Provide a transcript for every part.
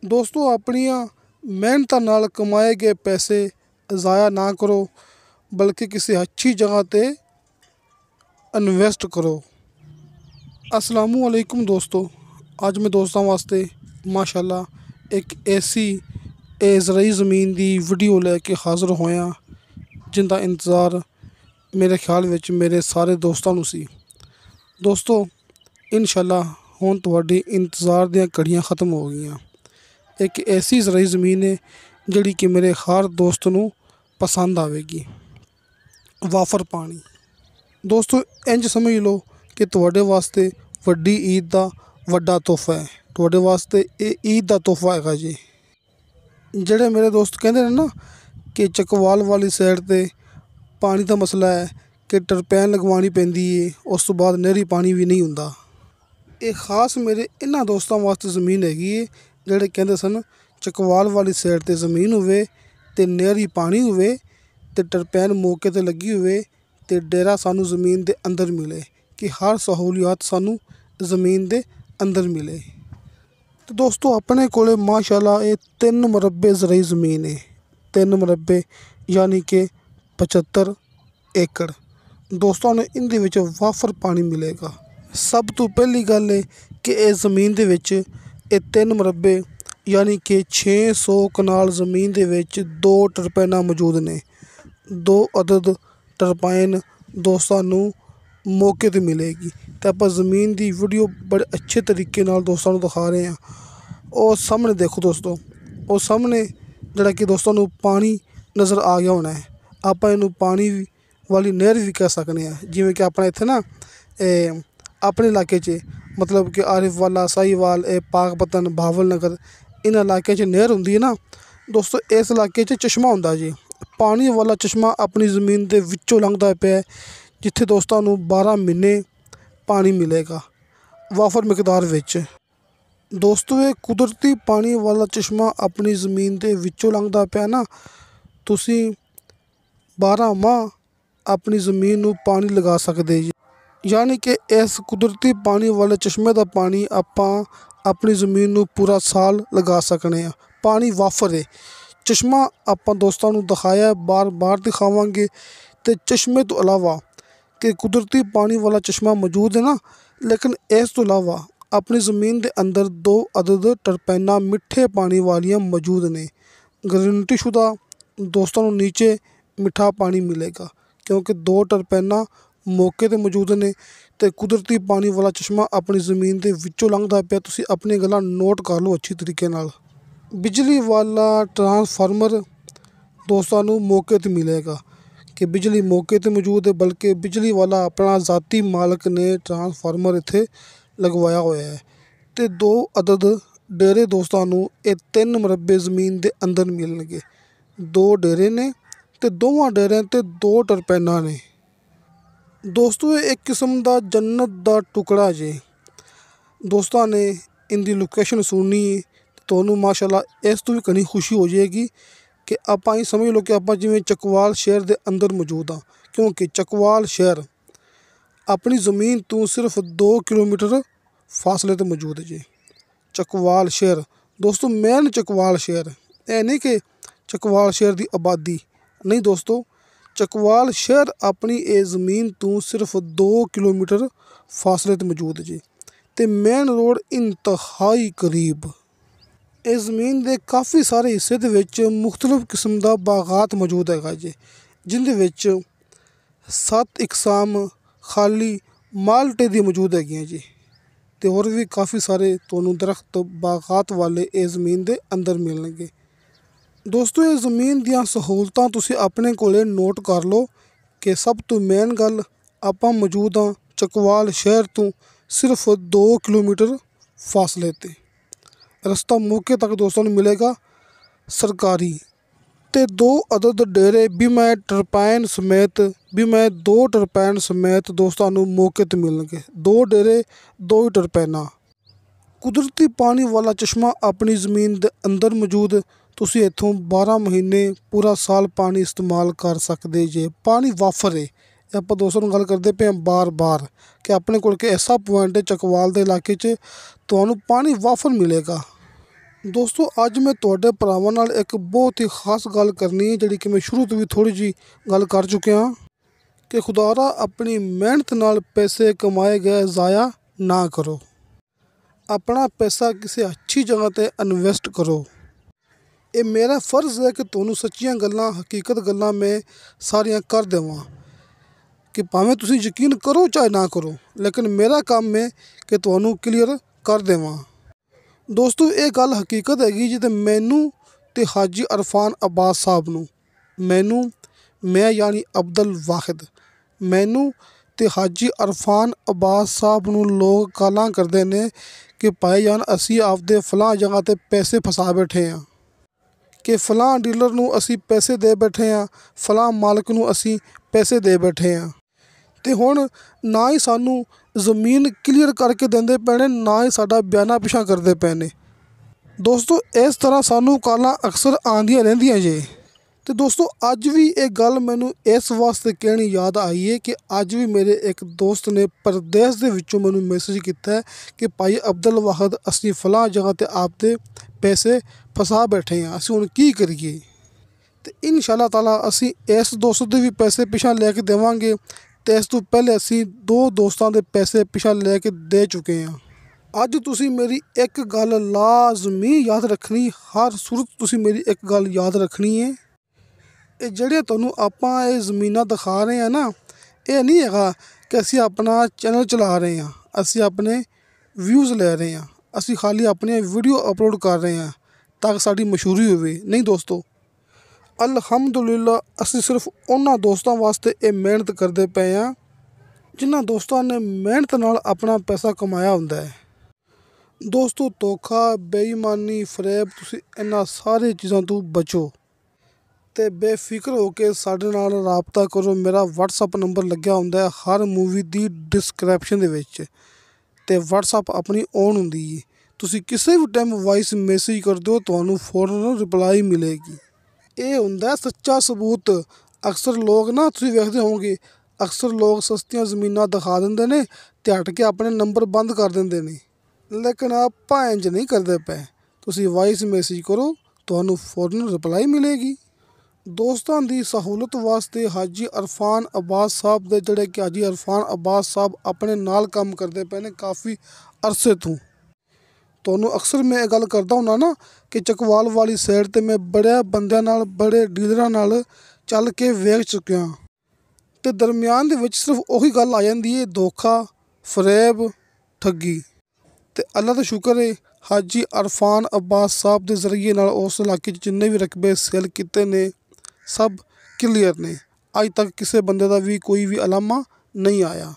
ਦੋਸਤੋ ਆਪਣੀਆਂ ਮਿਹਨਤਾਂ ਨਾਲ ਕਮਾਏ ਗਏ ਪੈਸੇ ਜ਼ਾਇਆ ਨਾ ਕਰੋ, ਬਲਕਿ ਕਿਸੇ ਅੱਛੀ ਜਗ੍ਹਾ 'ਤੇ ਇਨਵੈਸਟ ਕਰੋ। ਅਸਲਾਮੁ ਅਲੈਕੁਮ ਦੋਸਤੋ, ਅੱਜ ਮੈਂ ਦੋਸਤਾਂ ਵਾਸਤੇ ਮਾਸ਼ਾਅੱਲਾ ਇੱਕ ਐਸੀ ਜ਼ਰਈ ਜ਼ਮੀਨ ਦੀ ਵੀਡੀਓ ਲੈ ਕੇ ਹਾਜ਼ਰ ਹੋਇਆ ਜਿੰਦਾ ਇੰਤਜ਼ਾਰ ਮੇਰੇ ਖਿਆਲ ਵਿੱਚ ਮੇਰੇ ਸਾਰੇ ਦੋਸਤਾਂ ਨੂੰ ਸੀ। ਦੋਸਤੋ ਇਨਸ਼ਾਅੱਲਾ ਹੁਣ ਤੁਹਾਡੀ ਇੰਤਜ਼ਾਰ ਦੀਆਂ ਘੜੀਆਂ ख़त्म ਹੋ ਗਈਆਂ। एक ऐसी ज़राई ज़मीन है जिहड़ी कि मेरे हर दोस्त नूं पसंद आवेगी। वाफर पानी दोस्तों इंज समझ लो कि तुहाडे वास्ते वड्डी ईद दा वड्डा तोहफा है। तुहाडे वास्ते ये ईद दा तोहफा हैगा जी। जिहड़े मेरे दोस्त कहंदे ने ना कि चकवाल वाली साइड ते पानी दा मसला है कि टरपैन लगवानी पैंदी है, उस तो बाद नहरी पानी भी नहीं हुंदा। ये खास मेरे इन्हां दोस्तां वास्ते ज़मीन हैगी है ਜਿਹੜੇ ਕਹਿੰਦੇ ਸਨ ਚਕਵਾਲ ਵਾਲੀ ਸਾਈਡ 'ਤੇ ਜ਼ਮੀਨ ਹੋਵੇ ਅਤੇ ਨਹਿਰੀ ਪਾਣੀ ਹੋਵੇ ਅਤੇ ਟਰਪੈਨ ਮੌਕੇ 'ਤੇ ਲੱਗੀ ਹੋਵੇ ਅਤੇ ਡੇਰਾ ਸਾਨੂੰ ਜ਼ਮੀਨ ਦੇ ਅੰਦਰ ਮਿਲੇ, ਕਿ ਹਰ ਸਹੂਲੀਅਤ ਸਾਨੂੰ ਜ਼ਮੀਨ ਦੇ ਅੰਦਰ ਮਿਲੇ। ਅਤੇ ਦੋਸਤੋ ਆਪਣੇ ਕੋਲ ਮਾਸ਼ਾਅੱਲਾ ਇਹ 3 ਮੁਰੱਬੇ ਜ਼ਰਈ ਜ਼ਮੀਨ ਹੈ। 3 ਮੁਰੱਬੇ ਯਾਨੀ ਕਿ 75 ਏਕੜ। ਦੋਸਤਾਂ ਨੂੰ ਇਹਦੇ ਵਿੱਚ ਵਾਫਰ ਪਾਣੀ ਮਿਲੇਗਾ। ਸਭ ਤੋਂ ਪਹਿਲੀ ਗੱਲ ਹੈ ਕਿ ਇਹ ਜ਼ਮੀਨ ਦੇ ਵਿੱਚ ਇਹ 3 ਮੁਰੱਬੇ यानी कि 600 कनाल ज़मीन दे विच 2 टरपैनां मौजूद ने। 2 अदद टरपैन दोस्तां नूं मौके ते मिलेगी। तो आपां ज़मीन दी वीडियो बड़े अच्छे तरीके नाल दोस्तां नूं दिखा रहे हैं। और सामने देखो दोस्तों, और सामने जिहड़ा कि दोस्तां नूं पानी नज़र आ गया होना है। आपां इहनूं पानी वाली नहर भी कह सकने हैं। जिवें कि अपने इत्थे ना अपने इलाके च मतलब कि आरिफ वाला, साहिवाल, पाकपतन, भावल नगर इन्हां इलाके च नहर हुंदी है ना दोस्तों। इस इलाके च चश्मा हुंदा जी। पानी वाला चश्मा अपनी ज़मीन दे विचों लंघदा पिया, जिथे दोस्तां नूं 12 महीने पानी मिलेगा वाफर मिकदार विच। दोस्तों ये कुदरती पानी वाला चश्मा अपनी ज़मीन दे विचों लंघदा पिया ना, तुसीं 12 माह अपनी ज़मीन नूं पानी लगा सकदे जी। यानी कि इस कुदरती पानी वाले चश्मे का पानी आपां अपनी ज़मीन नूं पूरा साल लगा सकने हैं। पानी वाफर है। चश्मा आपां दोस्तां नूं दिखाया, बार बार दिखावांगे। तो चश्मे तो अलावा कि कुदरती पानी वाला चश्मा मौजूद है ना, लेकिन इस तो अलावा अपनी ज़मीन के अंदर 2 अदद टरपैनां मिठे पानी वालियां मौजूद ने। गारंटी शुदा दोस्तां नूं नीचे मिठा पानी मिलेगा, क्योंकि 2 टरपैनां मौके ते मौजूद ने। तो कुदरती पानी वाला चश्मा अपनी ज़मीन के विचों लंघदा पिया। तुसीं अपनी गल्लां नोट कर लो अच्छी तरीके नाल। बिजली वाला ट्रांसफार्मर दोस्तां नूं मौके ते मिलेगा, कि बिजली मौके ते मौजूद है, बल्कि बिजली वाला अपना ज़ाती मालक ने ट्रांसफार्मर इत्थे लगवाया होया है। तो 2 अदद डेरे दोस्तां नूं ये 3 मुरब्बे ज़मीन के अंदर मिलणगे। 2 डेरे ने ते दोवां डेरियां ते 2 टरपैनां ने। दोस्तों ये एक किस्म का जन्नत का टुकड़ा जे। दोस्तां ने इनकी लोकेशन सुननी तो माशाअल्लाह इस तो भी घनी खुशी हो जाएगी कि आपां ही समझ लो कि आपां जिवें चकवाल शहर के अंदर मौजूद हाँ। क्योंकि चकवाल शहर अपनी ज़मीन तो सिर्फ 2 किलोमीटर फासले तो मौजूद है जी। चकवाल शहर दोस्तों मेन चकवाल शहर, यह नहीं कि चकवाल शहर की आबादी नहीं दोस्तों। चकवाल शहर अपनी ये ज़मीन तो सिर्फ 2 किलोमीटर फासले ते मौजूद जी। ते मेन रोड इंतहाई करीब। इस ज़मीन के काफ़ी सारे हिस्से दे विच मुख्तलिफ किस्म का बागात मौजूद है जी, जिंदे विच 7 इकसाम खाली माल्टे दी मौजूद है जी। तो होर भी काफ़ी सारे तुहानूं दरख्त बागात वाले इस ज़मीन के अंदर मिलणगे। दोस्तों ये ज़मीन दियां सहूलतां तुसीं अपने कोले नोट कर लो कि सब तो मेन गल आपां मौजूद हाँ चकवाल शहर तो सिर्फ 2 किलोमीटर फासले ते। रस्ता मौके तक दोस्तों नूं मिलेगा सरकारी। ते 2 अदद डेरे भी मैं टरपैन समेत भी मैं 2 टरपैन समेत दोस्तों नूं मौके ते मिलणगे। 2 डेरे 2 ही टरपैनां। कुदरती पानी वाला चश्मा अपनी ज़मीन के अंदर मौजूद। तुसीं इत्थों 12 महीने पूरा साल पानी इस्तेमाल कर सकते जे। पानी वाफर है। आपां दोस्तों नाल गल करदे पे बार बार कि अपने कोल ऐसा पॉइंट है चकवाल के इलाके च तुहानूं पानी वाफर मिलेगा। ਦੋਸਤੋ ਅੱਜ ਮੈਂ ਤੁਹਾਡੇ ਭਰਾਵਾਂ ਨਾਲ ਇੱਕ ਬਹੁਤ ਹੀ ਖਾਸ ਗੱਲ ਕਰਨੀ ਹੈ, ਜਿਹੜੀ ਕਿ ਮੈਂ ਸ਼ੁਰੂ ਤੋਂ ਵੀ ਥੋੜ੍ਹੀ ਜਿਹੀ ਗੱਲ ਕਰ ਚੁੱਕਿਆ ਹਾਂ ਕਿ ਖੁਦਾਰਾ ਆਪਣੀ ਮਿਹਨਤ ਨਾਲ ਪੈਸੇ ਕਮਾਏ ਗਏ ਜ਼ਾਇਆ ਨਾ ਕਰੋ। ਆਪਣਾ ਪੈਸਾ ਕਿਸੇ ਅੱਛੀ ਜਗ੍ਹਾ 'ਤੇ ਇਨਵੈਸਟ ਕਰੋ। ਇਹ ਮੇਰਾ ਫਰਜ਼ ਹੈ ਕਿ ਤੁਹਾਨੂੰ ਸੱਚੀਆਂ ਗੱਲਾਂ, ਹਕੀਕਤ ਗੱਲਾਂ ਮੈਂ ਸਾਰੀਆਂ ਕਰ ਦੇਵਾਂ ਕਿ ਭਾਵੇਂ ਤੁਸੀਂ ਯਕੀਨ ਕਰੋ ਚਾਹੇ ਨਾ ਕਰੋ, ਲੇਕਿਨ ਮੇਰਾ ਕੰਮ ਹੈ ਕਿ ਤੁਹਾਨੂੰ ਕਲੀਅਰ ਕਰ ਦੇਵਾਂ। ਦੋਸਤੋ ਇਹ ਗੱਲ ਹਕੀਕਤ ਹੈਗੀ ਜੀ, ਤੇ ਮੈਨੂੰ ਤੇ ਹਾਜੀ ਅਰਫਾਨ ਅਬਾਸ ਸਾਹਿਬ ਨੂੰ, ਮੈਂ ਯਾਨੀ ਅਬਦੁਲ ਵਾਹਿਦ, ਮੈਨੂੰ ਤੇ ਹਾਜੀ ਅਰਫਾਨ ਅਬਾਸ ਸਾਹਿਬ ਨੂੰ ਲੋਕ ਗਾਲਾਂ ਕਰਦੇ ਨੇ ਕਿ ਭਾਈ ਜਾਨ ਅਸੀਂ ਆਪਦੇ ਫਲਾਂ ਜਗ੍ਹਾ 'ਤੇ ਪੈਸੇ ਫਸਾ ਬੈਠੇ ਹਾਂ, ਕਿ ਫਲਾਂ ਡੀਲਰ ਨੂੰ ਅਸੀਂ ਪੈਸੇ ਦੇ ਬੈਠੇ ਹਾਂ, ਫਲਾਂ ਮਾਲਕ ਨੂੰ ਅਸੀਂ ਪੈਸੇ ਦੇ ਬੈਠੇ ਹਾਂ। ਅਤੇ ਹੁਣ ਨਾ ਹੀ ਸਾਨੂੰ ਜ਼ਮੀਨ ਕਲੀਅਰ ਕਰਕੇ ਦਿੰਦੇ ਪਏ ਨੇ, ਨਾ ਹੀ ਸਾਡਾ ਬਿਆਨਾ ਪਿੱਛਾ ਕਰਦੇ ਪਏ ਨੇ। ਦੋਸਤੋ ਇਸ ਤਰ੍ਹਾਂ ਸਾਨੂੰ ਕਾਲਾਂ ਅਕਸਰ ਆਉਂਦੀਆਂ ਰਹਿੰਦੀਆਂ ਜੇ। ਅਤੇ ਦੋਸਤੋ ਅੱਜ ਵੀ ਇਹ ਗੱਲ ਮੈਨੂੰ ਇਸ ਵਾਸਤੇ ਕਹਿਣੀ ਯਾਦ ਆਈ ਹੈ ਕਿ ਅੱਜ ਵੀ ਮੇਰੇ ਇੱਕ ਦੋਸਤ ਨੇ ਪ੍ਰਦੇਸ਼ ਦੇ ਵਿੱਚੋਂ ਮੈਨੂੰ ਮੈਸੇਜ ਕੀਤਾ ਹੈ ਕਿ ਭਾਈ ਅਬਦੁਲ ਵਾਹਿਦ ਅਸੀਂ ਫਲਾਂ ਜਗ੍ਹਾ 'ਤੇ ਆਪਦੇ ਪੈਸੇ ਫਸਾ ਬੈਠੇ ਹਾਂ, ਅਸੀਂ ਹੁਣ ਕੀ ਕਰੀਏ। ਅਤੇ ਇਨਸ਼ਾ ਅੱਲਾਹ ਤਾਲਾ ਅਸੀਂ ਇਸ ਦੋਸਤ ਦੇ ਵੀ ਪੈਸੇ ਪਿੱਛਾ ਲੈ ਕੇ ਦੇਵਾਂਗੇ, ਅਤੇ ਇਸ ਤੋਂ ਪਹਿਲੇ ਅਸੀਂ 2 ਦੋਸਤਾਂ ਦੇ ਪੈਸੇ ਪਿੱਛਾ ਲੈ ਕੇ ਦੇ ਚੁੱਕੇ ਹਾਂ। ਅੱਜ ਤੁਸੀਂ ਮੇਰੀ ਇੱਕ ਗੱਲ ਲਾਜ਼ਮੀ ਯਾਦ ਰੱਖਣੀ, ਹਰ ਸੂਰਤ ਤੁਸੀਂ ਮੇਰੀ ਇੱਕ ਗੱਲ ਯਾਦ ਰੱਖਣੀ ਹੈ। ਇਹ ਜਿਹੜੇ ਤੁਹਾਨੂੰ ਆਪਾਂ ਇਹ ਜ਼ਮੀਨਾਂ ਦਿਖਾ ਰਹੇ ਹਾਂ ਨਾ, ਇਹ ਨਹੀਂ ਹੈਗਾ ਕਿ ਅਸੀਂ ਆਪਣਾ ਚੈਨਲ ਚਲਾ ਰਹੇ ਹਾਂ, ਅਸੀਂ ਆਪਣੇ ਵਿਊਜ਼ ਲੈ ਰਹੇ ਹਾਂ, ਅਸੀਂ ਖਾਲੀ ਆਪਣੀਆਂ ਵੀਡੀਓ ਅਪਲੋਡ ਕਰ ਰਹੇ ਹਾਂ ਤਾਂ ਕਿ ਸਾਡੀ ਮਸ਼ਹੂਰੀ ਹੋਵੇ। ਨਹੀਂ ਦੋਸਤੋ, ਅਲਹਮਦੁਲਿਲਾ ਅਸੀਂ ਸਿਰਫ ਉਹਨਾਂ ਦੋਸਤਾਂ ਵਾਸਤੇ ਇਹ ਮਿਹਨਤ ਕਰਦੇ ਪਏ ਹਾਂ ਜਿਨ੍ਹਾਂ ਦੋਸਤਾਂ ਨੇ ਮਿਹਨਤ ਨਾਲ ਆਪਣਾ ਪੈਸਾ ਕਮਾਇਆ ਹੁੰਦਾ ਹੈ। ਦੋਸਤੋ ਧੋਖਾ, ਬੇਈਮਾਨੀ, ਫਰੇਬ, ਤੁਸੀਂ ਇਹਨਾਂ ਸਾਰੇ ਚੀਜ਼ਾਂ ਤੋਂ ਬਚੋ ਅਤੇ ਬੇਫਿਕਰ ਹੋ ਕੇ ਸਾਡੇ ਨਾਲ ਰਾਬਤਾ ਕਰੋ। ਮੇਰਾ WhatsApp ਨੰਬਰ ਲੱਗਿਆ ਹੁੰਦਾ ਹੈ ਹਰ ਮੂਵੀ ਦੀ ਡਿਸਕ੍ਰਿਪਸ਼ਨ ਦੇ ਵਿੱਚ, ਅਤੇ WhatsApp ਆਪਣੀ ਔਨ ਹੁੰਦੀ ਹੈ। ਤੁਸੀਂ ਕਿਸੇ ਵੀ ਟਾਈਮ ਵਾਇਸ ਮੈਸੇਜ ਕਰਦੇ ਹੋ, ਤੁਹਾਨੂੰ ਫੌਰਨ ਰਿਪਲਾਈ ਮਿਲੇਗੀ। ਇਹ ਹੁੰਦਾ ਸੱਚਾ ਸਬੂਤ। ਅਕਸਰ ਲੋਕ ਨਾ, ਤੁਸੀਂ ਵੇਖਦੇ ਹੋਵੋਗੇ, ਅਕਸਰ ਲੋਕ ਸਸਤੀਆਂ ਜ਼ਮੀਨਾਂ ਦਿਖਾ ਦਿੰਦੇ ਨੇ ਅਤੇ ਹਟ ਕੇ ਆਪਣੇ ਨੰਬਰ ਬੰਦ ਕਰ ਦਿੰਦੇ ਨੇ, ਲੇਕਿਨ ਆਪਾਂ ਇੰਝ ਨਹੀਂ ਕਰਦੇ ਪਏ। ਤੁਸੀਂ ਵਾਇਸ ਮੈਸੇਜ ਕਰੋ, ਤੁਹਾਨੂੰ ਫੌਰਨ ਰਿਪਲਾਈ ਮਿਲੇਗੀ। ਦੋਸਤਾਂ ਦੀ ਸਹੂਲਤ ਵਾਸਤੇ ਹਾਜੀ ਅਰਫਾਨ ਅਬਾਸ ਸਾਹਿਬ ਦੇ, ਜਿਹੜੇ ਕਿ ਹਾਜੀ ਅਰਫਾਨ ਅਬਾਸ ਸਾਹਿਬ ਆਪਣੇ ਨਾਲ ਕੰਮ ਕਰਦੇ ਪਏ ਨੇ ਕਾਫੀ ਅਰਸੇ ਤੋਂ। ਤੁਹਾਨੂੰ ਅਕਸਰ ਮੈਂ ਇਹ ਗੱਲ ਕਰਦਾ ਹੁੰਦਾ ਨਾ ਕਿ ਚਕਵਾਲ ਵਾਲੀ ਸਾਈਡ 'ਤੇ ਮੈਂ ਬੜੇ ਬੰਦਿਆਂ ਨਾਲ, ਬੜੇ ਡੀਲਰਾਂ ਨਾਲ ਚੱਲ ਕੇ ਵੇਖ ਚੁੱਕਿਆ, ਅਤੇ ਦਰਮਿਆਨ ਦੇ ਵਿੱਚ ਸਿਰਫ ਉਹੀ ਗੱਲ ਆ ਜਾਂਦੀ ਹੈ, ਧੋਖਾ, ਫਰੇਬ, ਠੱਗੀ। ਅਤੇ ਅੱਲਾ ਦਾ ਸ਼ੁਕਰ ਹੈ ਹਾਜੀ ਅਰਫਾਨ ਅਬਾਸ ਸਾਹਿਬ ਦੇ ਜ਼ਰੀਏ ਨਾਲ ਉਸ ਇਲਾਕੇ 'ਚ ਜਿੰਨੇ ਵੀ ਰਕਬੇ ਸੇਲ ਕੀਤੇ ਨੇ ਸਭ ਕਲੀਅਰ ਨੇ। ਅੱਜ ਤੱਕ ਕਿਸੇ ਬੰਦੇ ਦਾ ਵੀ ਕੋਈ ਵੀ ਅਲਾਮਾ ਨਹੀਂ ਆਇਆ।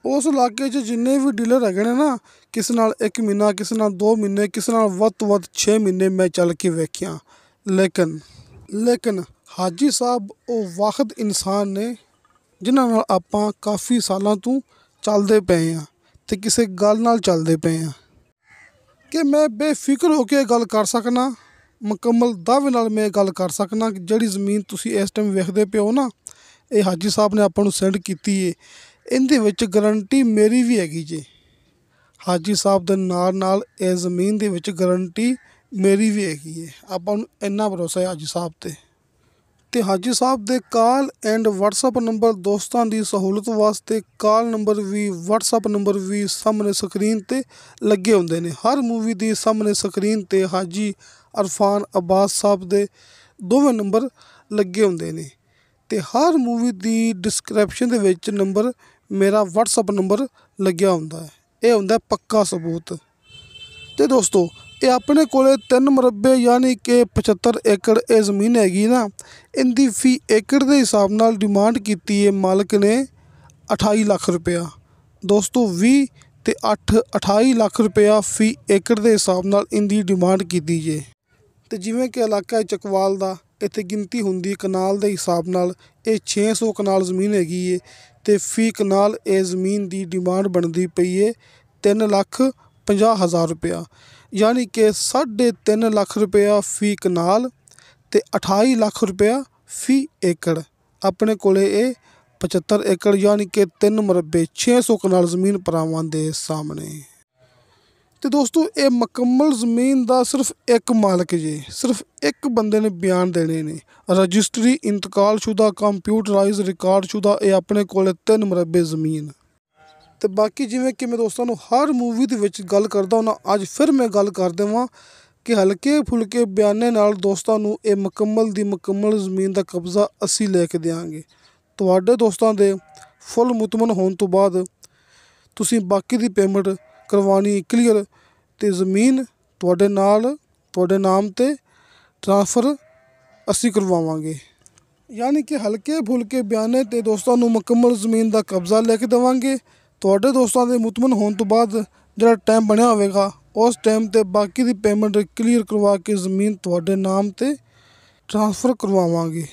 ਉਸ ਇਲਾਕੇ 'ਚ ਜਿੰਨੇ ਵੀ ਡੀਲਰ ਹੈਗੇ ਨੇ ਨਾ, ਕਿਸੇ ਨਾਲ 1 ਮਹੀਨਾ, ਕਿਸੇ ਨਾਲ 2 ਮਹੀਨੇ, ਕਿਸੇ ਨਾਲ ਵੱਧ ਤੋਂ ਵੱਧ 6 ਮਹੀਨੇ ਮੈਂ ਚੱਲ ਕੇ ਵੇਖਿਆ, ਲੇਕਿਨ ਹਾਜੀ ਸਾਹਿਬ ਉਹ ਵਾਹਿਦ ਇਨਸਾਨ ਨੇ ਜਿਨ੍ਹਾਂ ਨਾਲ ਆਪਾਂ ਕਾਫੀ ਸਾਲਾਂ ਤੋਂ ਚੱਲਦੇ ਪਏ ਹਾਂ ਅਤੇ ਕਿਸੇ ਗੱਲ ਨਾਲ ਚੱਲਦੇ ਪਏ ਹਾਂ ਕਿ ਮੈਂ ਬੇਫਿਕਰ ਹੋ ਕੇ ਗੱਲ ਕਰ ਸਕਣਾ, ਮੁਕੰਮਲ ਦਾਅਵੇ ਨਾਲ ਮੈਂ ਗੱਲ ਕਰ ਸਕਣਾ ਕਿ ਜਿਹੜੀ ਜ਼ਮੀਨ ਤੁਸੀਂ ਇਸ ਟਾਈਮ ਵੇਖਦੇ ਪਿਓ ਨਾ, ਇਹ ਹਾਜੀ ਸਾਹਿਬ ਨੇ ਆਪਾਂ ਨੂੰ ਸੈਂਡ ਕੀਤੀ ਹੈ। ਇਹਦੇ ਵਿੱਚ ਗਰੰਟੀ ਮੇਰੀ ਵੀ ਹੈਗੀ ਜੇ। ਹਾਜੀ ਸਾਹਿਬ ਦੇ ਨਾਲ ਇਹ ਜ਼ਮੀਨ ਦੇ ਵਿੱਚ ਗਰੰਟੀ ਮੇਰੀ ਵੀ ਹੈਗੀ ਹੈ। ਆਪਾਂ ਨੂੰ ਇੰਨਾ ਭਰੋਸਾ ਹੈ ਹਾਜੀ ਸਾਹਿਬ 'ਤੇ। ਅਤੇ ਹਾਜੀ ਸਾਹਿਬ ਦੇ ਕਾਲ ਐਂਡ WhatsApp ਨੰਬਰ, ਦੋਸਤਾਂ ਦੀ ਸਹੂਲਤ ਵਾਸਤੇ ਕਾਲ ਨੰਬਰ ਵੀ, WhatsApp ਨੰਬਰ ਵੀ ਸਾਹਮਣੇ ਸਕਰੀਨ 'ਤੇ ਲੱਗੇ ਹੁੰਦੇ ਨੇ। ਹਰ ਮੂਵੀ ਦੀ ਸਾਹਮਣੇ ਸਕਰੀਨ 'ਤੇ ਹਾਜੀ ਅਰਫਾਨ ਅਬਾਸ ਸਾਹਿਬ ਦੇ ਦੋਵੇਂ ਨੰਬਰ ਲੱਗੇ ਹੁੰਦੇ ਨੇ, ਅਤੇ ਹਰ ਮੂਵੀ ਦੀ ਡਿਸਕ੍ਰਿਪਸ਼ਨ ਦੇ ਵਿੱਚ ਨੰਬਰ, ਮੇਰਾ WhatsApp ਨੰਬਰ ਲੱਗਿਆ ਹੁੰਦਾ ਹੈ। ਇਹ ਹੁੰਦਾ ਪੱਕਾ ਸਬੂਤ। ਅਤੇ ਦੋਸਤੋ ਇਹ ਆਪਣੇ ਕੋਲ 3 ਮੁਰੱਬੇ ਯਾਨੀ ਕਿ 75 ਏਕੜ ਇਹ ਜ਼ਮੀਨ ਹੈਗੀ ਨਾ, ਇਹਦੀ ਫੀ ਏਕੜ ਦੇ ਹਿਸਾਬ ਨਾਲ ਡਿਮਾਂਡ ਕੀਤੀ ਹੈ ਮਾਲਕ ਨੇ 28 ਲੱਖ ਰੁਪਇਆ। ਦੋਸਤੋ 20 ਅਤੇ 8 28 ਲੱਖ ਰੁਪਇਆ ਫੀ ਏਕੜ ਦੇ ਹਿਸਾਬ ਨਾਲ ਇਹਦੀ ਡਿਮਾਂਡ ਕੀਤੀ ਜੇ। ਅਤੇ ਜਿਵੇਂ ਕਿ ਇਲਾਕਾ ਚਕਵਾਲ ਦਾ, ਇੱਥੇ ਗਿਣਤੀ ਹੁੰਦੀ ਕਨਾਲ ਦੇ ਹਿਸਾਬ ਨਾਲ, ਇਹ 600 ਕਨਾਲ ਜ਼ਮੀਨ ਹੈਗੀ ਹੈ, ਅਤੇ ਫੀ ਕਨਾਲ ਇਹ ਜ਼ਮੀਨ ਦੀ ਡਿਮਾਂਡ ਬਣਦੀ ਪਈ ਹੈ 3,50,000 ਰੁਪਇਆ, ਯਾਨੀ ਕਿ 3.5 ਲੱਖ ਰੁਪਇਆ ਫੀ ਕਨਾਲ ਅਤੇ 28 ਲੱਖ ਰੁਪਇਆ ਫੀ ਏਕੜ। ਆਪਣੇ ਕੋਲ ਇਹ 75 ਏਕੜ ਯਾਨੀ ਕਿ 3 ਮੁਰੱਬੇ 600 ਕਨਾਲ ਜ਼ਮੀਨ ਭਰਾਵਾਂ ਦੇ ਸਾਹਮਣੇ। ਤੇ ਦੋਸਤੋ ਇਹ ਮੁਕੰਮਲ ਜ਼ਮੀਨ ਦਾ ਸਿਰਫ ਇੱਕ ਮਾਲਕ ਜੇ, ਸਿਰਫ ਇੱਕ ਬੰਦੇ ਨੇ ਬਿਆਨ ਦੇਣੇ ਨੇ। ਰਜਿਸਟਰੀ ਇੰਤਕਾਲਸ਼ੁਦਾ ਕੰਪਿਊਟਰਾਈਜ਼ ਰਿਕਾਰਡਸ਼ੁਦਾ ਇਹ ਆਪਣੇ ਕੋਲ 3 ਮਰਬੇ ਜ਼ਮੀਨ। ਤੇ ਬਾਕੀ ਜਿਵੇਂ ਕਿ ਮੈਂ ਦੋਸਤਾਂ ਨੂੰ ਹਰ ਮੂਵੀ ਦੇ ਵਿੱਚ ਗੱਲ ਕਰਦਾ ਹੁੰਦਾ, ਅੱਜ ਫਿਰ ਮੈਂ ਗੱਲ ਕਰ ਦੇਵਾਂ ਕਿ ਹਲਕੇ ਫੁਲਕੇ ਬਿਆਨੇ ਨਾਲ ਦੋਸਤਾਂ ਨੂੰ ਇਹ ਮੁਕੰਮਲ ਦੀ ਮੁਕੰਮਲ ਜ਼ਮੀਨ ਦਾ ਕਬਜ਼ਾ ਅਸੀਂ ਲੈ ਕੇ ਦਿਆਂਗੇ। ਤੁਹਾਡੇ ਦੋਸਤਾਂ ਦੇ ਫੁੱਲ ਮੁਤਮਨ ਹੋਣ ਤੋਂ ਬਾਅਦ ਤੁਸੀਂ ਬਾਕੀ ਦੀ ਪੇਮੈਂਟ ਕਰਵਾਉਣੀ ਕਲੀਅਰ, ਅਤੇ ਜ਼ਮੀਨ ਤੁਹਾਡੇ ਨਾਮ 'ਤੇ ਟ੍ਰਾਂਸਫਰ ਅਸੀਂ ਕਰਵਾਵਾਂਗੇ। ਯਾਨੀ ਕਿ ਹਲਕੇ ਫੁਲਕੇ ਬਿਆਨੇ 'ਤੇ ਦੋਸਤਾਂ ਨੂੰ ਮੁਕੰਮਲ ਜ਼ਮੀਨ ਦਾ ਕਬਜ਼ਾ ਲੈ ਕੇ ਦੇਵਾਂਗੇ। ਤੁਹਾਡੇ ਦੋਸਤਾਂ ਦੇ ਮੁਤਮਨ ਹੋਣ ਤੋਂ ਬਾਅਦ ਜਿਹੜਾ ਟਾਈਮ ਬਣਿਆ ਹੋਵੇਗਾ ਉਸ ਟਾਈਮ 'ਤੇ ਬਾਕੀ ਦੀ ਪੇਮੈਂਟ ਕਲੀਅਰ ਕਰਵਾ ਕੇ ਜ਼ਮੀਨ ਤੁਹਾਡੇ ਨਾਮ 'ਤੇ ਟ੍ਰਾਂਸਫਰ ਕਰਵਾਵਾਂਗੇ।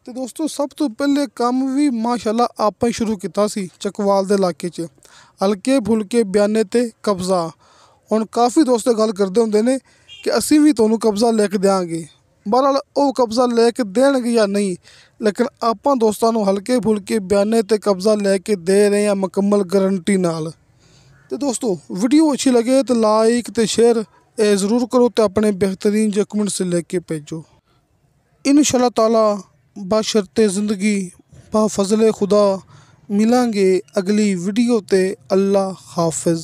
ਅਤੇ ਦੋਸਤੋ ਸਭ ਤੋਂ ਪਹਿਲੇ ਕੰਮ ਵੀ ਮਾਸ਼ਾਅੱਲਾ ਆਪਾਂ ਹੀ ਸ਼ੁਰੂ ਕੀਤਾ ਸੀ ਚੱਕਵਾਲ ਦੇ ਇਲਾਕੇ 'ਚ, ਹਲਕੇ ਫੁਲਕੇ ਬਿਆਨੇ 'ਤੇ ਕਬਜ਼ਾ। ਹੁਣ ਕਾਫੀ ਦੋਸਤ ਗੱਲ ਕਰਦੇ ਹੁੰਦੇ ਨੇ ਕਿ ਅਸੀਂ ਵੀ ਤੁਹਾਨੂੰ ਕਬਜ਼ਾ ਲੈ ਕੇ ਦਿਆਂਗੇ। ਬਹਰਹਾਲ ਉਹ ਕਬਜ਼ਾ ਲੈ ਕੇ ਦੇਣਗੇ ਜਾਂ ਨਹੀਂ, ਲੇਕਿਨ ਆਪਾਂ ਦੋਸਤਾਂ ਨੂੰ ਹਲਕੇ ਫੁਲਕੇ ਬਿਆਨੇ 'ਤੇ ਕਬਜ਼ਾ ਲੈ ਕੇ ਦੇ ਰਹੇ ਹਾਂ ਮੁਕੰਮਲ ਗਰੰਟੀ ਨਾਲ। ਅਤੇ ਦੋਸਤੋ ਵੀਡੀਓ ਅੱਛੀ ਲੱਗੇ ਤਾਂ ਲਾਈਕ ਅਤੇ ਸ਼ੇਅਰ ਇਹ ਜ਼ਰੂਰ ਕਰੋ ਅਤੇ ਆਪਣੇ ਬਿਹਤਰੀਨ ਜਿਹੇ ਕਮੈਂਟਸ ਲੈ ਕੇ ਭੇਜੋ। इंशाअल्लाह ताला बशर्ते ज़िंदगी बा फज़ले खुदा मिलांगे अगली वीडियो ते। अल्लाह हाफिज़।